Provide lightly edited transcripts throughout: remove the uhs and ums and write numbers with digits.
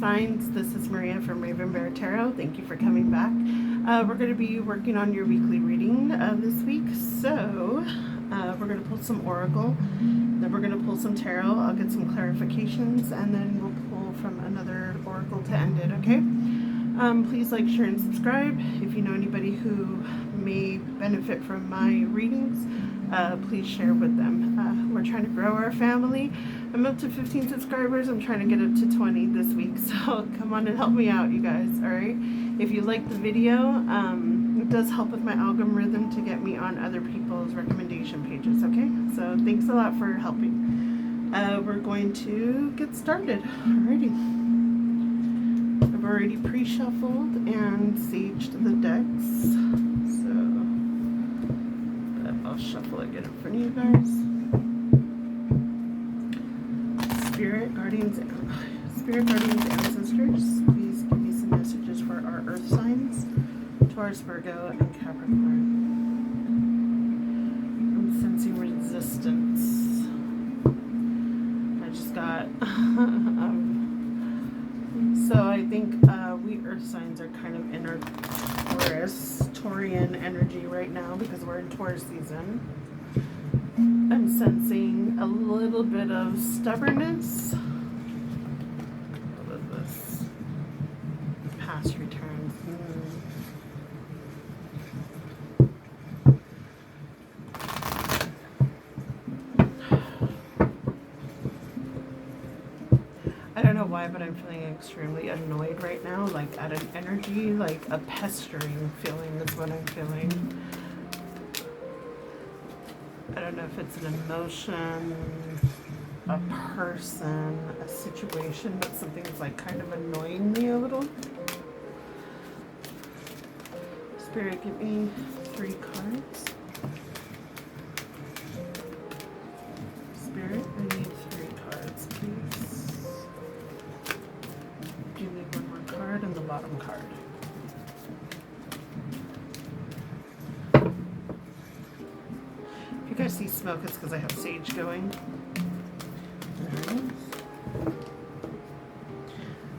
signs. This is Maria from Raven Bear Tarot. Thank you for coming back. We're going to be working on your weekly reading this week. So we're going to pull some oracle, then we're going to pull some tarot. I'll get some clarifications, and then we'll pull from another oracle to end it, okay? Please like, share, and subscribe. If you know anybody who may benefit from my readings, please share with them. We're trying to grow our family. I'm up to 15 subscribers. I'm trying to get up to 20 this week, so come on and help me out, you guys, all right? If you like the video, it does help with my algorithm to get me on other people's recommendation pages, okay? So thanks a lot for helping. We're going to get started. Alrighty. I've already pre-shuffled and saged the decks, so I'll shuffle again in front of you guys. Spirit guardians, ancestors, please give me some messages for our earth signs, Taurus, Virgo, and Capricorn. I'm sensing resistance. I just got so I think we earth signs are kind of in our Taurian energy right now because we're in Taurus season. I'm sensing a little bit of stubbornness. What is this? Past returns. I don't know why, but I'm feeling extremely annoyed right now, like at an energy, like a pestering feeling is what I'm feeling. I don't know if it's an emotion, a person, a situation, but something's like kind of annoying me a little. Spirit, give me 3 cards. Spirit, I need 3 cards, please. Do you need one more card and the bottom card? If you guys see smoke, it's because I have sage going. Alright.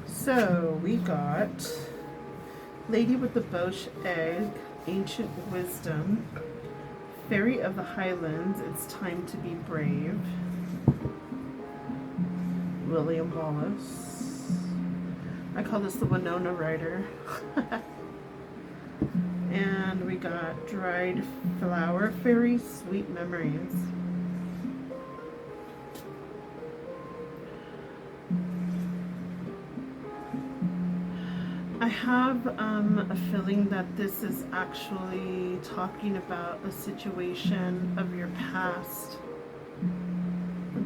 So we got Lady with the Bosch Egg, Ancient Wisdom, Fairy of the Highlands, It's Time to Be Brave, William Wallace. I call this the Winona Rider. And we got Dried Flower Fairy, Sweet Memories. I have a feeling that this is actually talking about a situation of your past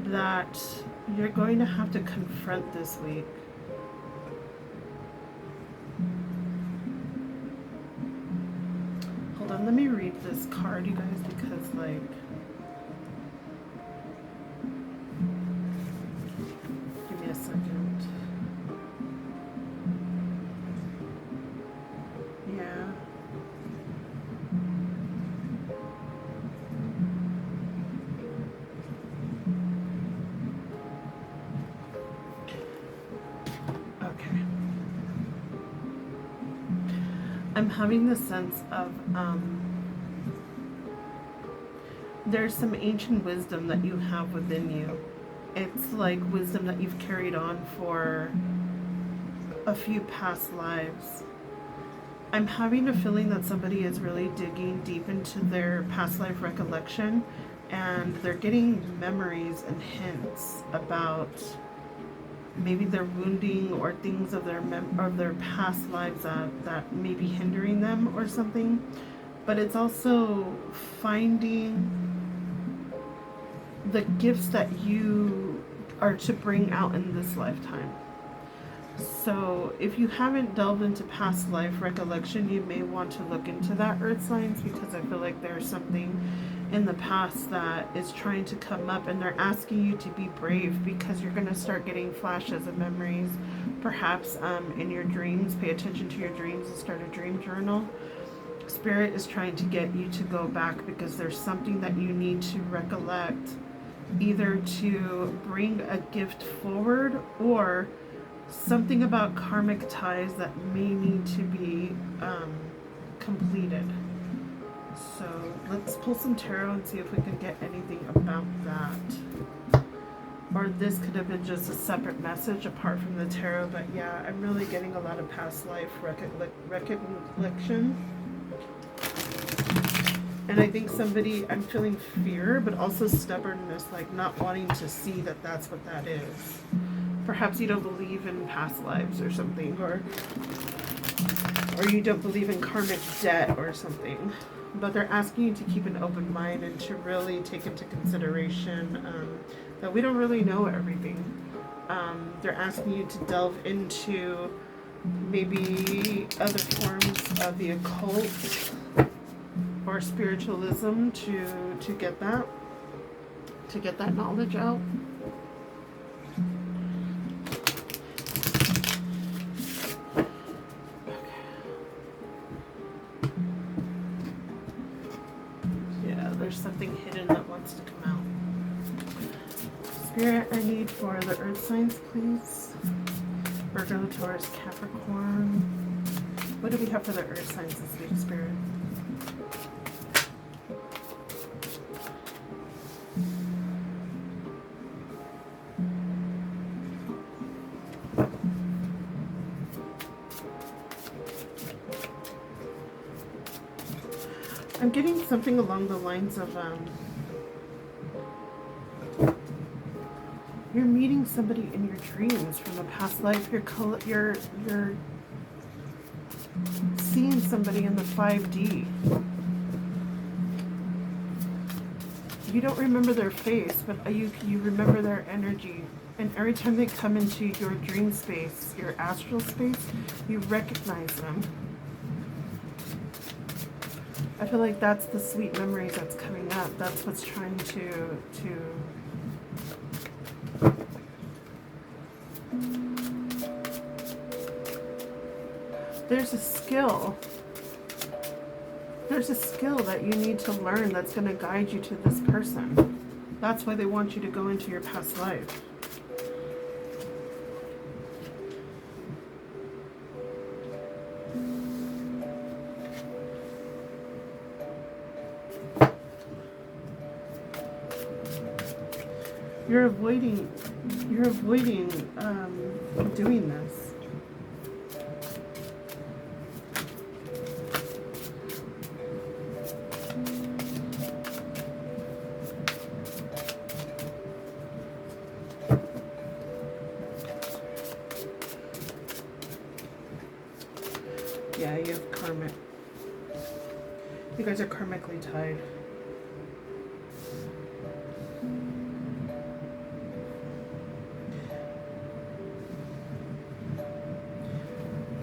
that you're going to have to confront this week. Let me read this card, you guys, because like give me a second. Yeah. Okay. I'm having the sense of there's some ancient wisdom that you have within you. It's like wisdom that you've carried on for a few past lives. I'm having a feeling that somebody is really digging deep into their past life recollection, and they're getting memories and hints about maybe their wounding or things of their past lives that may be hindering them or something. But it's also finding the gifts that you are to bring out in this lifetime. So if you haven't delved into past life recollection, you may want to look into that, earth signs, because I feel like there's something in the past that is trying to come up, and they're asking you to be brave because you're going to start getting flashes of memories, perhaps in your dreams. Pay attention to your dreams and start a dream journal. Spirit is trying to get you to go back because there's something that you need to recollect, either to bring a gift forward or something about karmic ties that may need to be completed. So let's pull some tarot and see if we can get anything about that. Or this could have been just a separate message apart from the tarot, but yeah, I'm really getting a lot of past life recollection. And I think somebody, I'm feeling fear, but also stubbornness, like not wanting to see that that's what that is. Perhaps you don't believe in past lives or something, or you don't believe in karmic debt or something. But they're asking you to keep an open mind and to really take into consideration that we don't really know everything. They're asking you to delve into maybe other forms of the occult or spiritualism to get that knowledge out. Yeah, there's something hidden that wants to come out. Spirit, I need for the earth signs, please. Virgo, Taurus, Capricorn. What do we have for the earth signs this week, Spirit? I'm getting something along the lines of you're meeting somebody in your dreams from a past life. You're seeing somebody in the 5D. You don't remember their face, but you remember their energy. And every time they come into your dream space, your astral space, you recognize them. I feel like that's the sweet memories that's coming up. That's what's trying to there's a skill. There's a skill that you need to learn that's going to guide you to this person. That's why they want you to go into your past life. You're avoiding doing this. Yeah, you have karmic. You guys are karmically tied.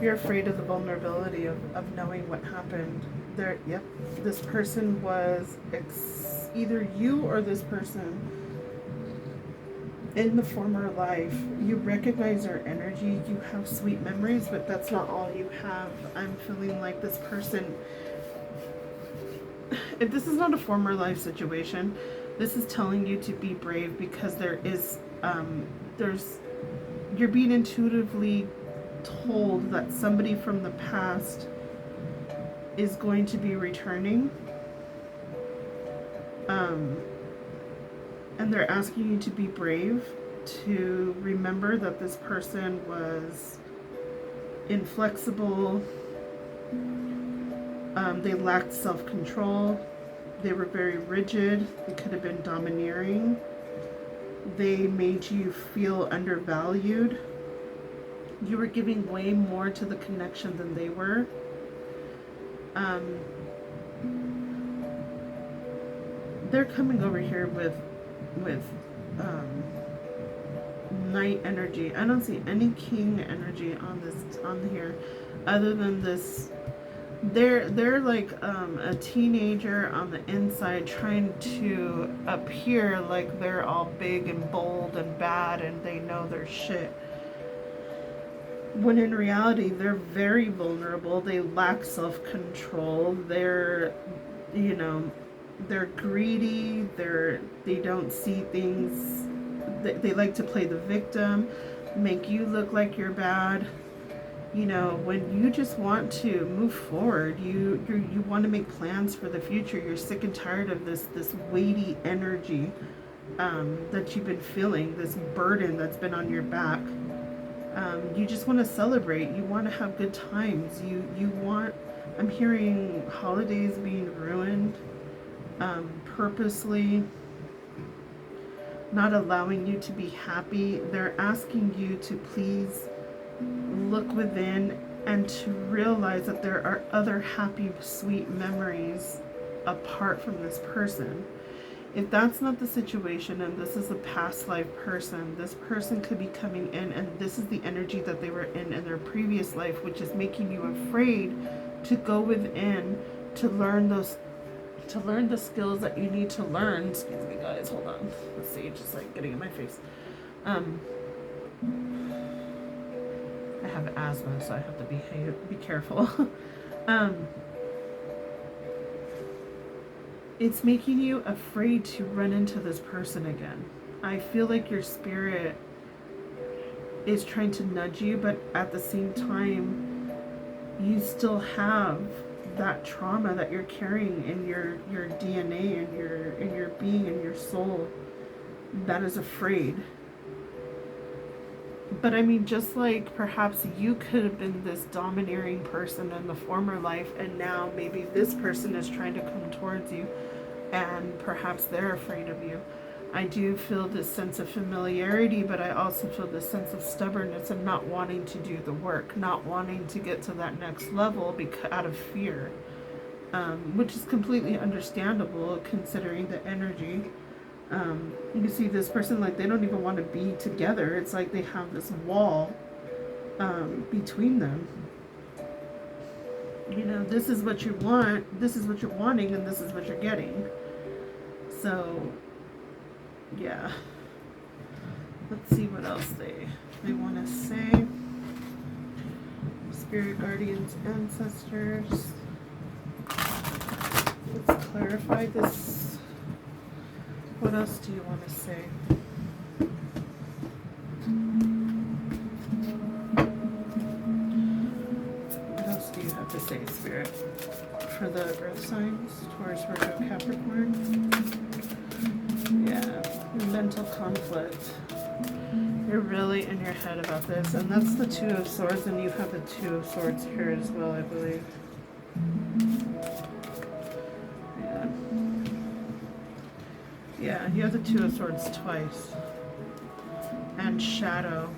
You're afraid of the vulnerability of knowing what happened. Yep, this person was either you or this person in the former life. You recognize their energy. You have sweet memories, but that's not all you have. I'm feeling like this person, if this is not a former life situation, this is telling you to be brave, because you're being intuitively told that somebody from the past is going to be returning, and they're asking you to be brave, to remember that this person was inflexible, they lacked self-control, they were very rigid, they could have been domineering, they made you feel undervalued. You were giving way more to the connection than they were. They're coming over here with knight energy. I don't see any king energy on here, other than this. They're like a teenager on the inside, trying to appear like they're all big and bold and bad, and they know their shit. When in reality, they're very vulnerable. They lack self-control. They're greedy. They don't see things. They like to play the victim. make you look like you're bad. You know, when you just want to move forward, you want to make plans for the future. You're sick and tired of this weighty energy that you've been feeling, this burden that's been on your back. You just want to celebrate. You want to have good times. You want, I'm hearing holidays being ruined, purposely not allowing you to be happy. They're asking you to please look within and to realize that there are other happy, sweet memories apart from this person. If that's not the situation and this is a past life person, this person could be coming in and this is the energy that they were in their previous life, which is making you afraid to go within to learn the skills that you need to learn. Excuse me guys, hold on. Let's see, just like getting in my face. I have asthma, so I have to be careful. It's making you afraid to run into this person again. I feel like your spirit is trying to nudge you, but at the same time, you still have that trauma that you're carrying in your DNA and your being and your soul that is afraid. But I mean, just like perhaps you could have been this domineering person in the former life, and now maybe this person is trying to come towards you and perhaps they're afraid of you. I do feel this sense of familiarity, but I also feel this sense of stubbornness and not wanting to do the work, not wanting to get to that next level out of fear, which is completely understandable considering the energy. You can see this person, like, they don't even want to be together. It's like they have this wall between them. You know, this is what you want, this is what you're wanting, and this is what you're getting. So yeah, let's see what else they want to say. Spirit guardians, ancestors, let's clarify this. What else do you want to say? What else do you have to say, Spirit? For the earth signs, Taurus, Virgo, Capricorn. Yeah, mental conflict. You're really in your head about this. And that's the Two of Swords, and you have the Two of Swords here as well, I believe. Yeah, you have the Two of Swords twice. And Shadow.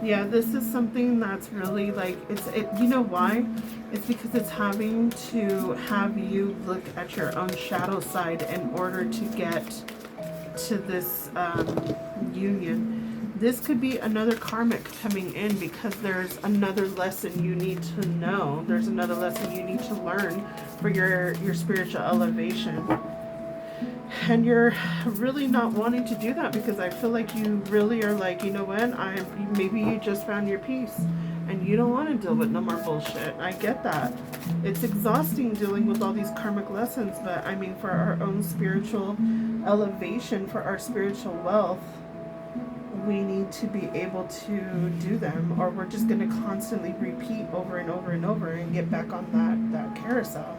Yeah, this is something that's really like, you know why? It's because it's having to have you look at your own shadow side in order to get to this union. This could be another karmic coming in because there's another lesson you need to know. There's another lesson you need to learn for your spiritual elevation. And you're really not wanting to do that because I feel like you really are like, you know what, maybe you just found your peace and you don't want to deal with no more bullshit. I get that. It's exhausting dealing with all these karmic lessons, but I mean, for our own spiritual elevation, for our spiritual wealth, we need to be able to do them, or we're just going to constantly repeat over and over and over and get back on that carousel.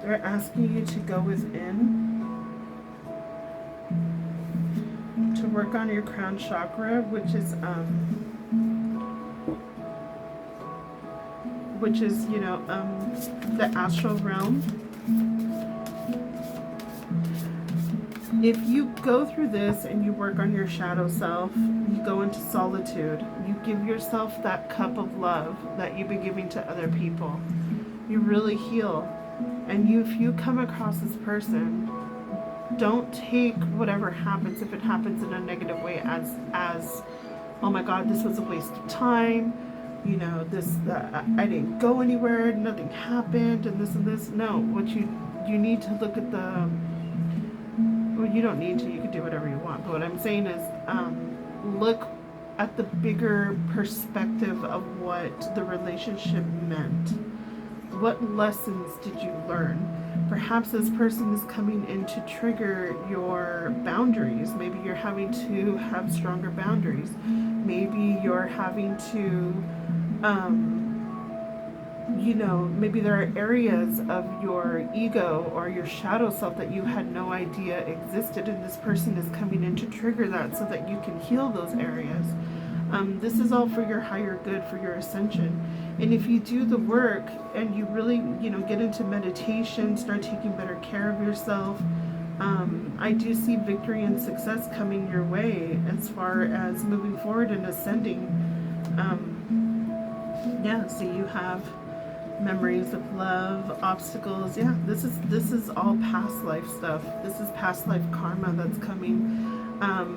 They're asking you to go within, to work on your crown chakra, which is, you know, the astral realm. If you go through this and you work on your shadow self, you go into solitude, you give yourself that cup of love that you've been giving to other people. You really heal. And if you come across this person, don't take whatever happens, if it happens in a negative way, as oh my God, this was a waste of time. You know, I didn't go anywhere, nothing happened, and this. No, what you need to look at the. Well, you don't need to. You can do whatever you want. But what I'm saying is, look at the bigger perspective of what the relationship meant. What lessons did you learn? Perhaps this person is coming in to trigger your boundaries. Maybe you're having to have stronger boundaries. Maybe you're having to, maybe there are areas of your ego or your shadow self that you had no idea existed, and this person is coming in to trigger that so that you can heal those areas. This is all for your higher good, for your ascension. And if you do the work and you really, get into meditation, start taking better care of yourself, I do see victory and success coming your way as far as moving forward and ascending. So you have memories of love, obstacles. Yeah, this is all past life stuff. This is past life karma that's coming.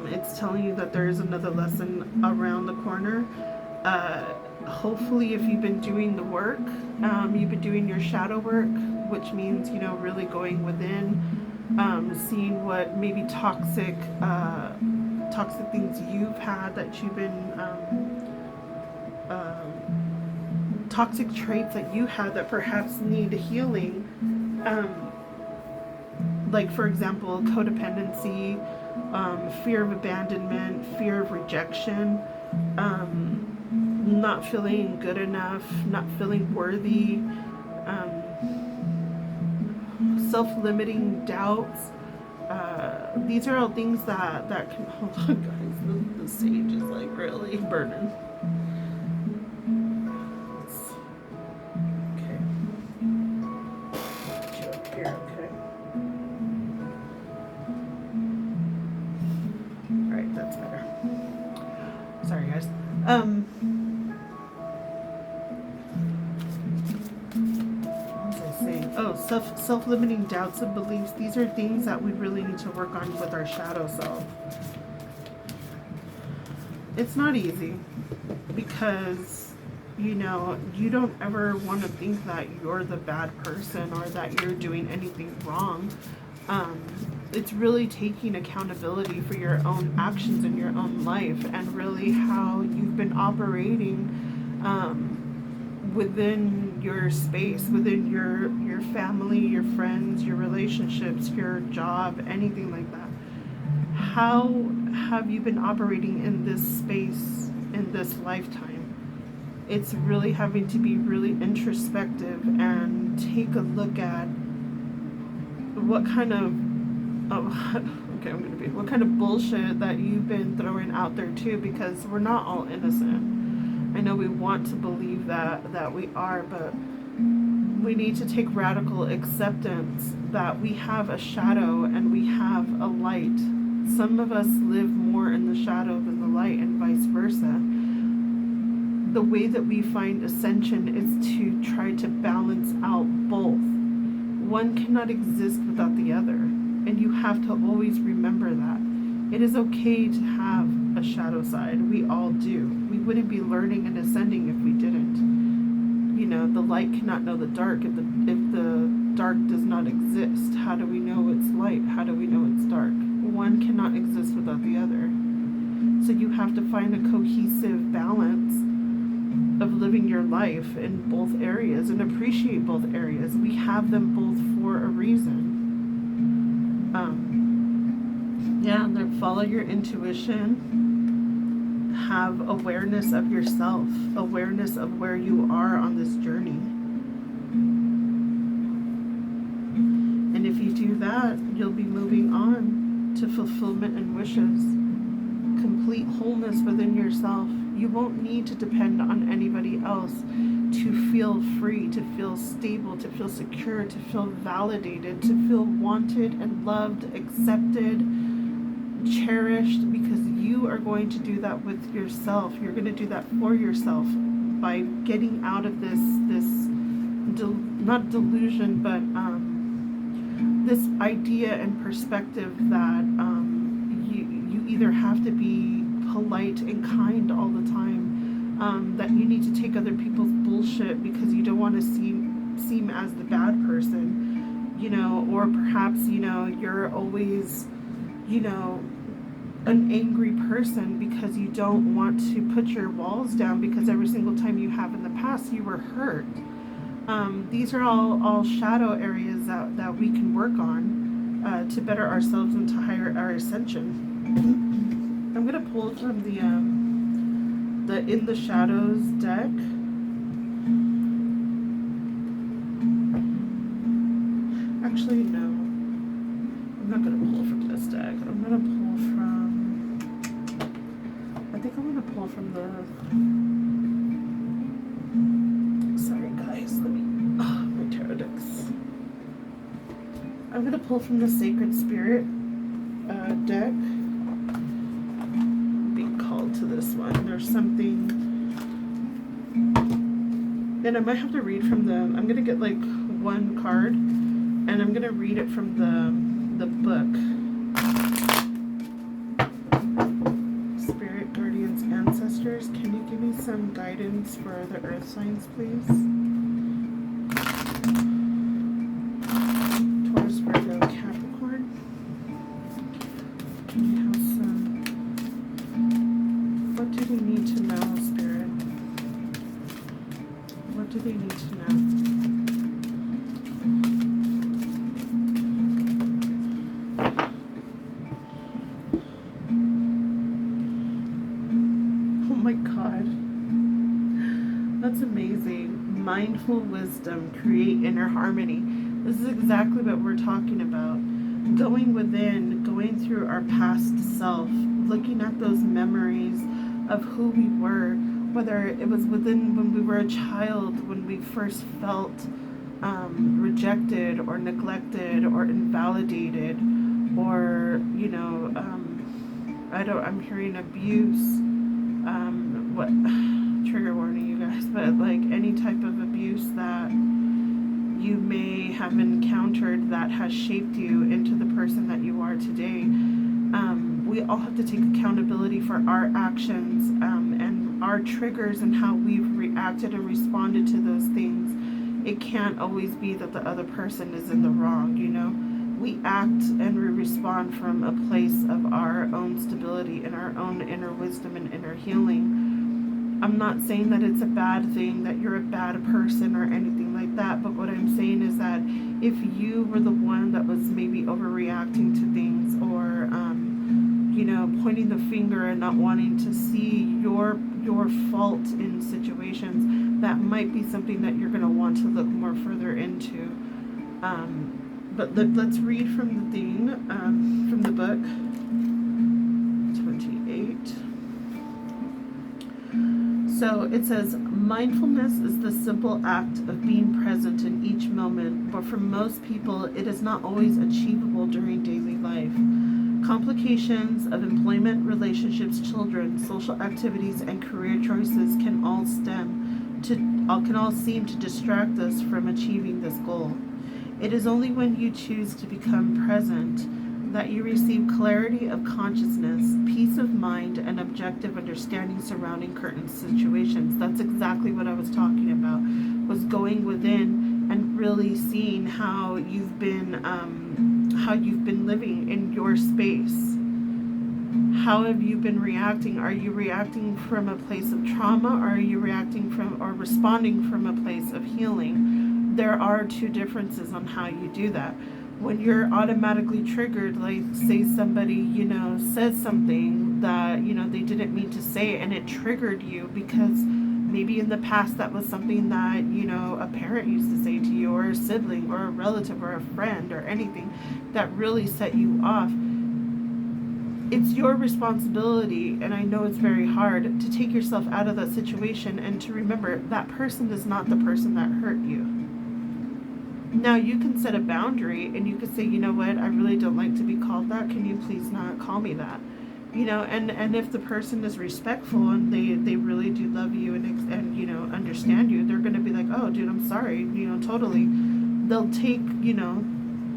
It's telling you that there is another lesson around the corner. Hopefully, if you've been doing the work, you've been doing your shadow work, which means, really going within, seeing what maybe toxic things you've had that you've been, toxic traits that you had that perhaps need healing. Like, for example, codependency, fear of abandonment, fear of rejection, not feeling good enough, not feeling worthy, self-limiting doubts. These are all things that can, hold on guys, the sage is like really burning. Okay. Put you up here, okay. Alright, that's better. Sorry guys. Self-limiting doubts and beliefs. These are things that we really need to work on with our shadow self. It's not easy because, you don't ever want to think that you're the bad person or that you're doing anything wrong. It's really taking accountability for your own actions in your own life and really how you've been operating within your space, within your family, your friends, your relationships, your job, anything like that. How have you been operating in this space in this lifetime? It's really having to be really introspective and take a look at what kind of what kind of bullshit that you've been throwing out there too, because we're not all innocent. I know we want to believe that we are, but we need to take radical acceptance that we have a shadow and we have a light. Some of us live more in the shadow than the light and vice versa. The way that we find ascension is to try to balance out both. One cannot exist without the other, and you have to always remember that. It is okay to have a shadow side. We all do. We wouldn't be learning and ascending if we didn't. The light cannot know the dark. If the dark does not exist, how do we know it's light? How do we know it's dark? One cannot exist without the other. So you have to find a cohesive balance of living your life in both areas and appreciate both areas. We have them both for a reason. And follow your intuition. Have awareness of yourself, awareness of where you are on this journey. And if you do that, you'll be moving on to fulfillment and wishes, complete wholeness within yourself. You won't need to depend on anybody else to feel free, to feel stable, to feel secure, to feel validated, to feel wanted and loved, accepted, cherished, because you are going to do that with yourself. You're going to do that for yourself by getting out of this not delusion, but this idea and perspective that you either have to be polite and kind all the time, that you need to take other people's bullshit because you don't want to seem as the bad person, or perhaps, you're always, an angry person because you don't want to put your walls down because every single time you have in the past you were hurt. These are all shadow areas that we can work on to better ourselves and to higher our ascension. I'm going to pull from the In the Shadows deck. Actually, no. I'm not going to pull from this deck. I'm going to pull from... I think I'm going to pull from the... Sorry, guys. Let me... Oh, my tarot decks. I'm going to pull from the Sacred Spirit deck. I'm being called to this one. There's something... And I might have to read from the... I'm going to get like one card. And I'm going to read it from the book. Spirit, guardians, ancestors, can you give me some guidance for the earth signs, please? Taurus Virgo Capricorn. Can you have some... What do they need to know, Spirit? What do they need to know? Mindful wisdom, create inner harmony. This is exactly what we're talking about. Going within, going through our past self, looking at those memories of who we were, whether it was within when we were a child, when we first felt rejected or neglected or invalidated, or, you know, I'm hearing abuse, what, trigger warning, you guys, but like any type of abuse that you may have encountered that has shaped you into the person that you are today. We all have to take accountability for our actions and our triggers and how we've reacted and responded to those things. It can't always be that the other person is in the wrong, you know. We act and we respond from a place of our own stability and our own inner wisdom and inner healing. I'm not saying that it's a bad thing, that you're a bad person or anything like that, but what I'm saying is that if you were the one that was maybe overreacting to things or, you know, pointing the finger and not wanting to see your fault in situations, that might be something that you're going to want to look more further into. But let's read from the thing, from the book, 28. So it says, mindfulness is the simple act of being present in each moment, but for most people, it is not always achievable during daily life. Complications of employment, relationships, children, social activities, and career choices can all seem to distract us from achieving this goal. It is only when you choose to become present that you receive clarity of consciousness, peace of mind, and objective understanding surrounding current situations. That's exactly what I was talking about, was going within and really seeing how you've been living in your space. How have you been reacting? Are you reacting from a place of trauma, or are you reacting from or responding from a place of healing? There are two differences on how you do that. When you're automatically triggered, like say somebody, you know, says something that, you know, they didn't mean to say and it triggered you because maybe in the past that was something that, you know, a parent used to say to you, or a sibling or a relative or a friend or anything that really set you off. It's your responsibility, and I know it's very hard, to take yourself out of that situation and to remember that person is not the person that hurt you. Now you can set a boundary and you could say, you know what, I really don't like to be called that. Can you please not call me that? You know, and if the person is respectful and they really do love you and you know, understand you, they're going to be like, oh, dude, I'm sorry, you know, totally. They'll take, you know,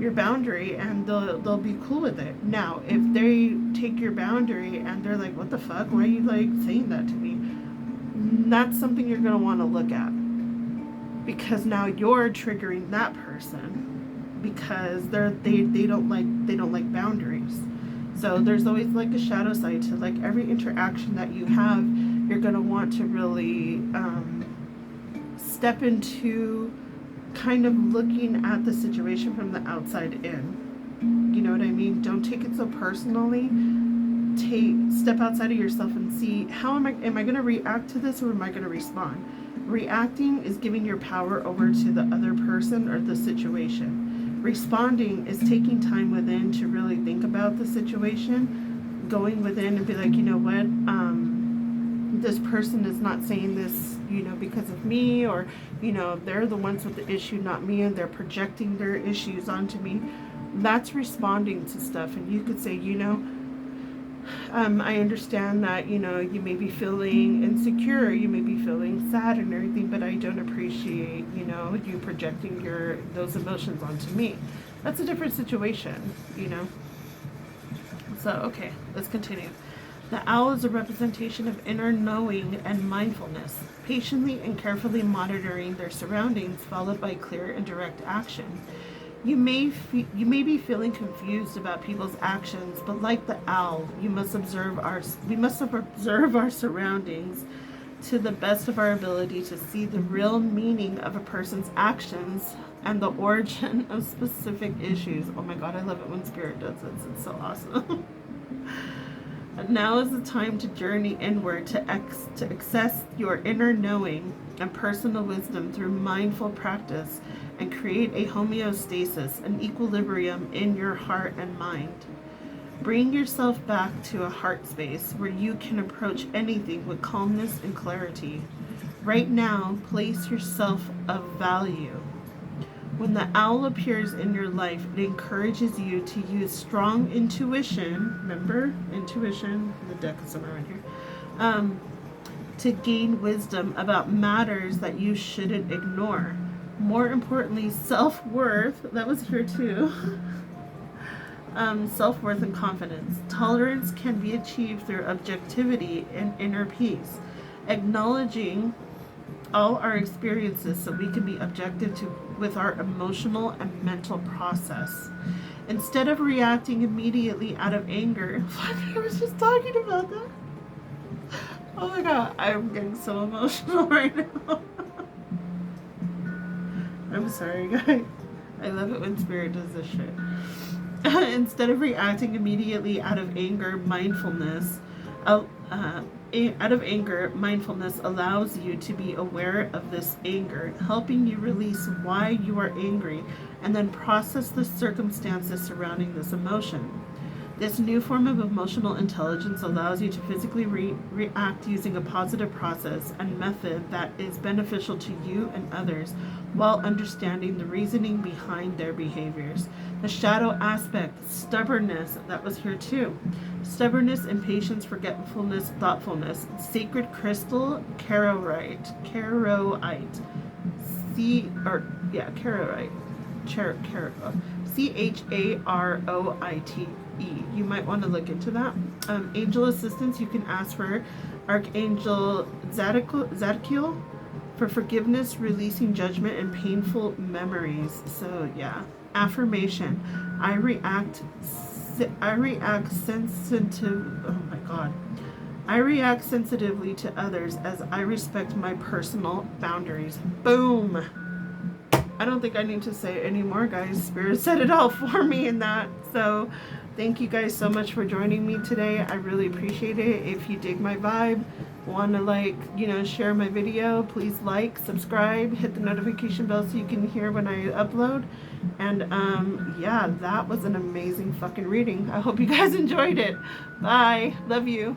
your boundary and they'll be cool with it. Now, if they take your boundary and they're like, what the fuck? Why are you like saying that to me? That's something you're going to want to look at. Because now you're triggering that person because they don't like boundaries. So there's always like a shadow side to like every interaction that you have. You're going to want to really step into kind of looking at the situation from the outside in. You know what I mean? Don't take it so personally. Step outside of yourself and see, how am I going to react to this, or am I going to respond? Reacting is giving your power over to the other person or the situation. Responding is taking time within to really think about the situation, going within and be like, you know what, this person is not saying this, you know, because of me, or, you know, they're the ones with the issue, not me, and they're projecting their issues onto me. That's responding to stuff. And you could say, you know, I understand that, you know, you may be feeling insecure, you may be feeling sad and everything, but I don't appreciate, you know, you projecting those emotions onto me. That's a different situation, you know. So, okay, let's continue. The owl is a representation of inner knowing and mindfulness, patiently and carefully monitoring their surroundings, followed by clear and direct action. You may be feeling confused about people's actions, but like the owl, we must observe our surroundings to the best of our ability to see the real meaning of a person's actions and the origin of specific issues. Oh my God, I love it when Spirit does this. It's so awesome. Now is the time to journey inward, to access your inner knowing and personal wisdom through mindful practice, and create a homeostasis, an equilibrium in your heart and mind. Bring yourself back to a heart space where you can approach anything with calmness and clarity. Right now, place yourself of value. When the owl appears in your life, it encourages you to use strong intuition. Remember, intuition, the deck is somewhere around here. To gain wisdom about matters that you shouldn't ignore. More importantly, self-worth, that was here too. Self-worth and confidence. Tolerance can be achieved through objectivity and inner peace. Acknowledging all our experiences so we can be objective with our emotional and mental process. Instead of reacting immediately out of anger, I was just talking about that. Oh my God, I'm getting so emotional right now. I'm sorry, guys. I love it when Spirit does this shit. Instead of reacting immediately out of anger, mindfulness allows you to be aware of this anger, helping you release why you are angry, and then process the circumstances surrounding this emotion. This new form of emotional intelligence allows you to physically react using a positive process and method that is beneficial to you and others, while understanding the reasoning behind their behaviors. The shadow aspect, stubbornness, that was here too. Stubbornness, impatience, forgetfulness, thoughtfulness. Sacred crystal, charoite. Charoite. You might want to look into that. Angel assistance, you can ask for Archangel Zadkiel for forgiveness, releasing judgment, and painful memories. So yeah. Affirmation. I react sensitive. Oh my God. I react sensitively to others as I respect my personal boundaries. Boom. I don't think I need to say it anymore, guys. Spirit said it all for me in that. So thank you guys so much for joining me today. I really appreciate it. If you dig my vibe, want to share my video, please like, subscribe, hit the notification bell so you can hear when I upload. And yeah, that was an amazing fucking reading. I hope you guys enjoyed it. Bye. Love you.